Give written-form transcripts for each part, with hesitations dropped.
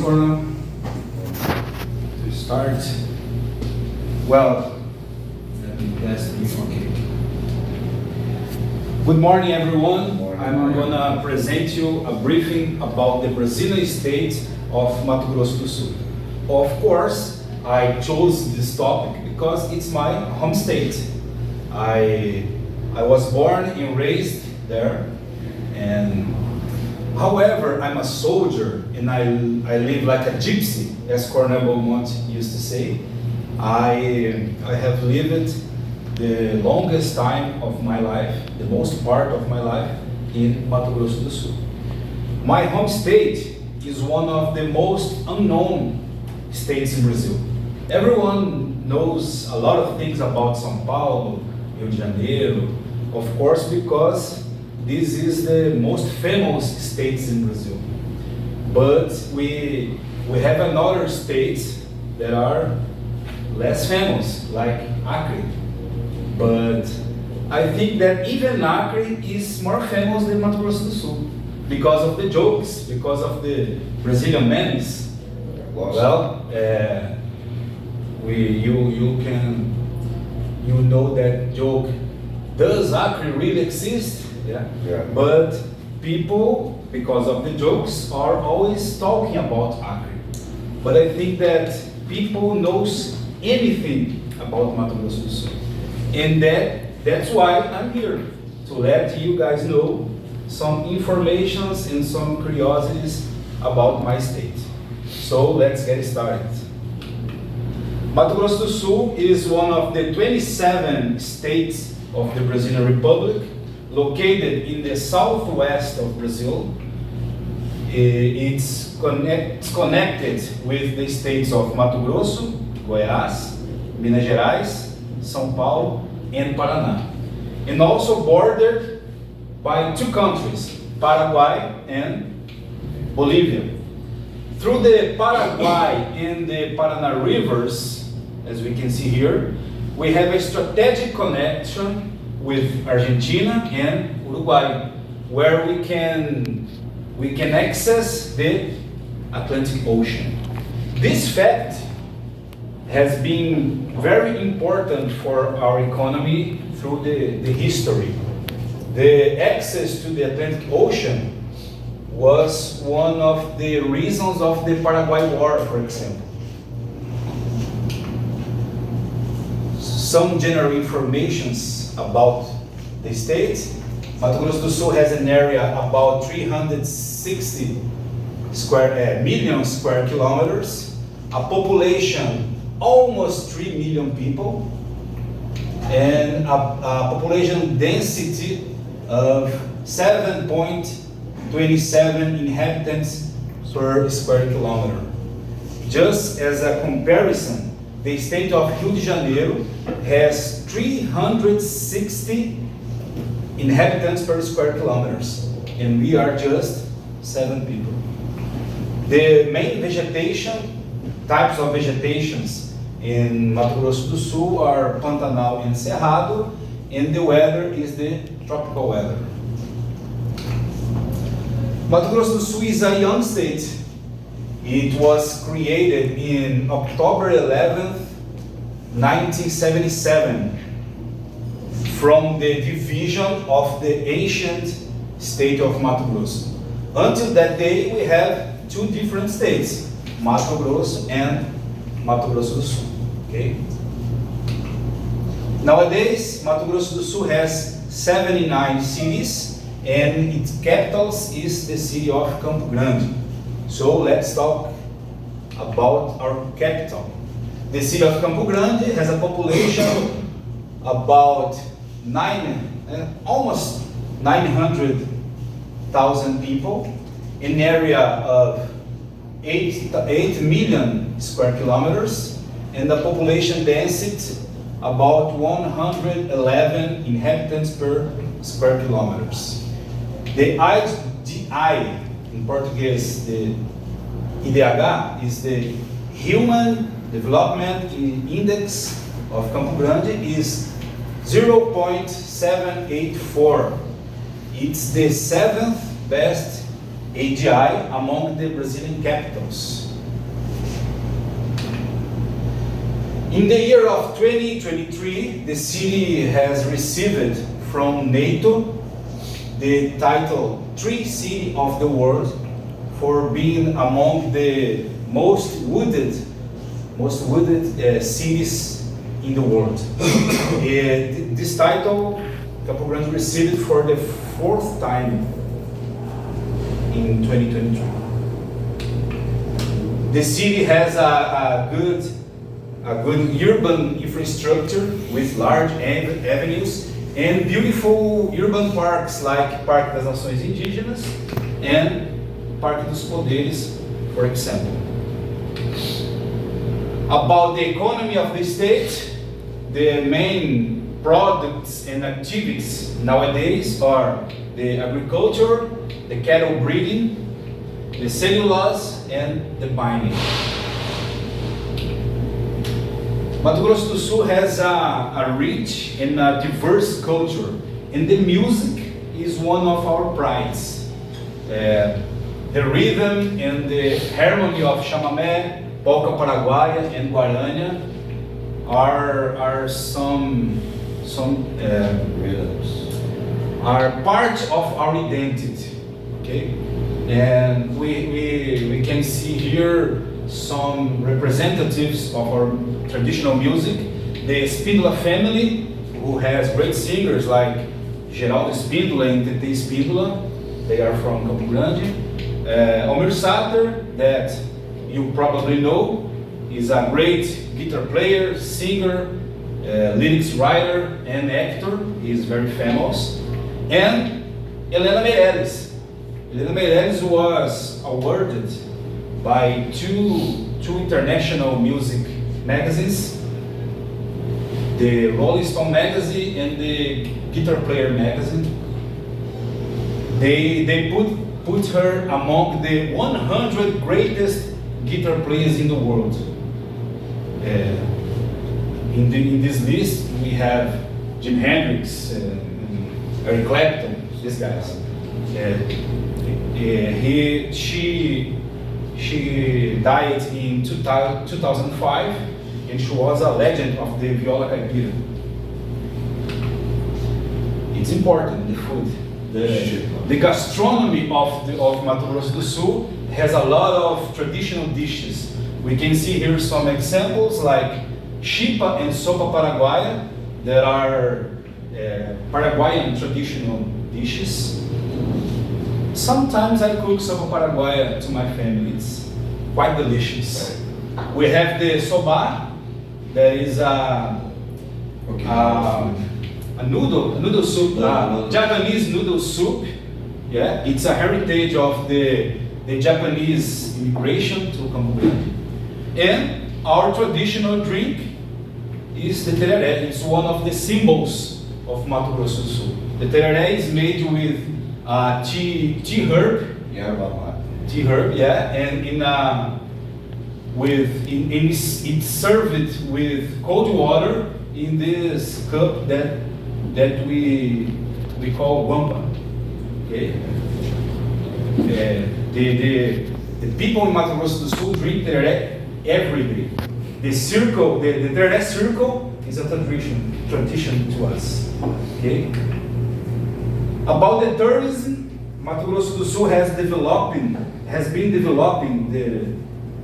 gonna to start. Well, let me test this. Okay. Good morning, everyone. I'm gonna present you a briefing about the Brazilian state of Mato Grosso do Sul. Of course, I chose this topic because it's my home state. I was born and raised there, and however, I'm a soldier and I live like a gypsy, as Cornel Beaumont used to say. I have lived the longest time of my life, the most part of my life, in Mato Grosso do Sul. My home state is one of the most unknown states in Brazil. Everyone knows a lot of things about São Paulo, Rio de Janeiro, of course, because this is the most famous states in Brazil. But we have another states that are less famous, like Acre. But I think that even Acre is more famous than Mato Grosso do Sul because of the jokes, because of the Brazilian memes. Well, you know that joke. Does Acre really exist? Yeah. But people, because of the jokes, are always talking about Acre. But I think that people knows anything about Mato Grosso do Sul. And that's why I'm here, to let you guys know some informations and some curiosities about my state. So let's get started. Mato Grosso do Sul is one of the 27 states of the Brazilian Republic, located in the southwest of Brazil. It's connected with the states of Mato Grosso, Goiás, Minas Gerais, São Paulo, and Paraná. And also bordered by two countries, Paraguay and Bolivia. Through the Paraguay and the Paraná rivers, as we can see here, we have a strategic connection with Argentina and Uruguay, where we can access the Atlantic Ocean. This fact has been very important for our economy through the history. The access to the Atlantic Ocean was one of the reasons of the Paraguay War, for example. Some general informations about the state. Mato Grosso do Sul has an area about 360 million square kilometers, a population almost 3 million people, and a population density of 7.27 inhabitants per square kilometer. Just as a comparison, the state of Rio de Janeiro has 360 inhabitants per square kilometers, and we are just 7 people. The main types of vegetations in Mato Grosso do Sul are Pantanal and Cerrado, and the weather is the tropical weather. Mato Grosso do Sul is a young state. It was created in October 11th, 1977, from the division of the ancient state of Mato Grosso. Until that day, we have two different states, Mato Grosso and Mato Grosso do Sul. Okay? Nowadays, Mato Grosso do Sul has 79 cities, and its capital is the city of Campo Grande. So let's talk about our capital. The city of Campo Grande has a population about almost 900,000 people, an area of 8 million square kilometers, and the population density about 111 inhabitants per square kilometers. The IDI, in Portuguese, the IDH, is the Human Development Index of Campo Grande, is 0.784. It's the 7th best AGI among the Brazilian capitals. In the year of 2023, the city has received from NATO the title Tree City of the World for being among the most wooded cities in the world. This title, Campo Grande received for the 4th time in 2023. The city has a good urban infrastructure with large avenues and beautiful urban parks like Parque das Nações Indígenas and Parque dos Poderes, for example. About the economy of the state, the main products and activities nowadays are the agriculture, the cattle breeding, the cellulose, and the mining. Mato Grosso do Sul has a rich and a diverse culture, and the music is one of our prides. The rhythm and the harmony of chamamé, polca paraguaia, and guarânia are some rhythms, are part of our identity. Okay, and we can see here some representatives of our traditional music. The Spíndola family, who has great singers like Geraldo Spíndola and Tete Spíndola, they are from Campo Grande. Almir Sater, that you probably know, is a great guitar player, singer, lyrics writer, and actor. He is very famous. And Helena Meirelles. Helena Meirelles was awarded by two international music magazines, the Rolling Stone magazine and the Guitar Player magazine. They put her among the 100 greatest guitar players in the world. In this list, we have Jimi Hendrix, Eric Clapton, these guys. She died in 2005, and she was a legend of the viola caipira. It's important, the food. The gastronomy of Mato Grosso do Sul has a lot of traditional dishes. We can see here some examples like chipa and sopa paraguaia. There are Paraguayan traditional dishes. Sometimes I cook sopa paraguaia to my family. It's quite delicious. We have the soba. That is a noodle soup, Japanese noodle soup. Yeah, it's a heritage of the Japanese immigration to Campo Grande. And our traditional drink is the tereré. It's one of the symbols of Mato Grosso do Sul. The tereré is made with tea herb. Tea herb, yeah, and it's served with cold water in this cup that we call guampa. Okay. The people in Mato Grosso do Sul drink tereré every day. The tereré circle is a tradition to us. Okay. About the tourism, Mato Grosso do Sul has been developing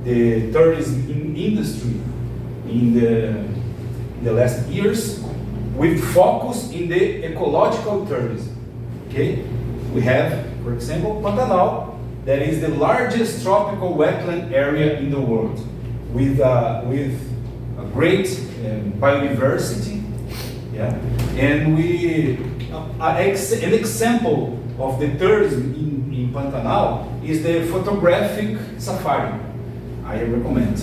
the tourism industry in the last years, with focus in the ecological tourism. Okay, we have, for example, Pantanal, that is the largest tropical wetland area in the world, with a great biodiversity. Yeah, and an example of the tourism in Pantanal is the photographic safari. I recommend.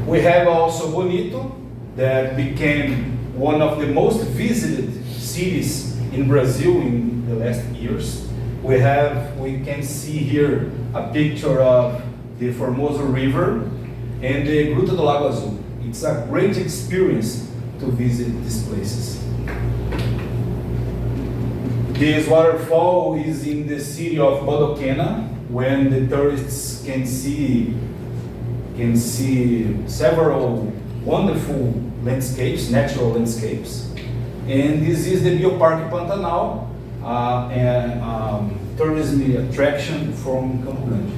We have also Bonito, that became one of the most visited cities in Brazil in the last years. We can see here a picture of the Formoso River and the Gruta do Lago Azul. It's a great experience to visit these places. This waterfall is in the city of Bodoquena, when the tourists can see You can see several wonderful landscapes, natural landscapes. And this is the Bioparque Pantanal, a tourism attraction from Campo Grande.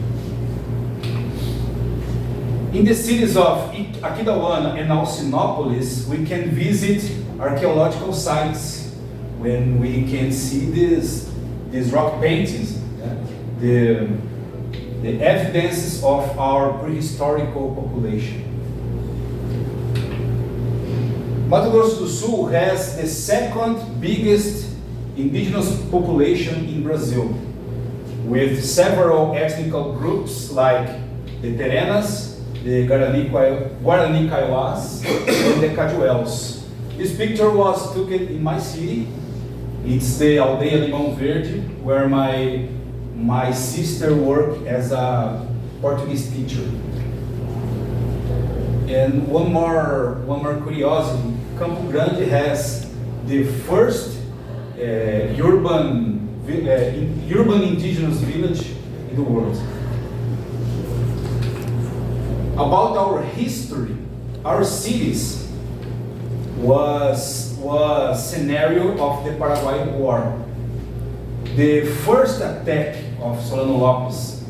In the cities of Aquidauana and Alcinópolis, we can visit archaeological sites when we can see these rock paintings, the evidences of our prehistorical population. Mato Grosso do Sul has the second biggest indigenous population in Brazil, with several ethnic groups like the Terenas, the Guarani Kaiowás, and the Cajuels. This picture was taken in my city. It's the Aldeia Limão Verde, where my sister worked as a Portuguese teacher. And one more curiosity, Campo Grande has the first urban indigenous village in the world. About our history, our cities was scenario of the Paraguayan War. The first attack of Solano Lopes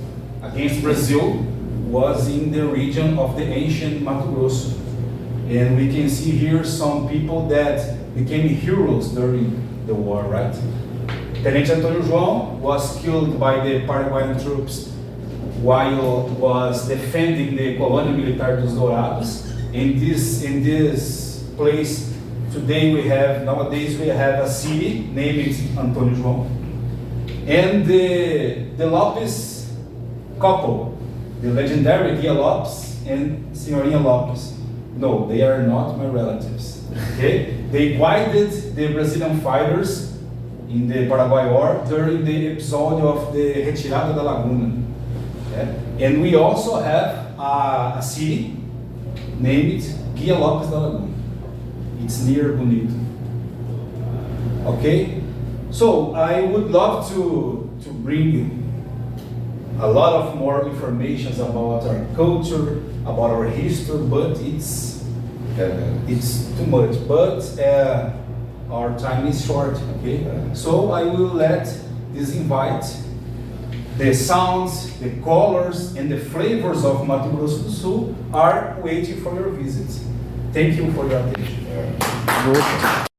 against Brazil was in the region of the ancient Mato Grosso. And we can see here some people that became heroes during the war, right? Tenente Antônio João was killed by the Paraguayan troops while was defending the Colônia Militar dos Dourados. In this place, nowadays we have a city named Antônio João. And the Lopes couple, the legendary Guia Lopes and Senhorinha Lopes. No, they are not my relatives. Okay? They guided the Brazilian fighters in the Paraguay War during the episode of the Retirada da Laguna. Okay? And we also have a city named Guia Lopes da Laguna. It's near Bonito. Okay? So I would love to bring you a lot of more information about our culture, about our history, but it's too much. But our time is short, okay? So I will invite the sounds, the colors, and the flavors of Mato Grosso do Sul are waiting for your visit. Thank you for your attention.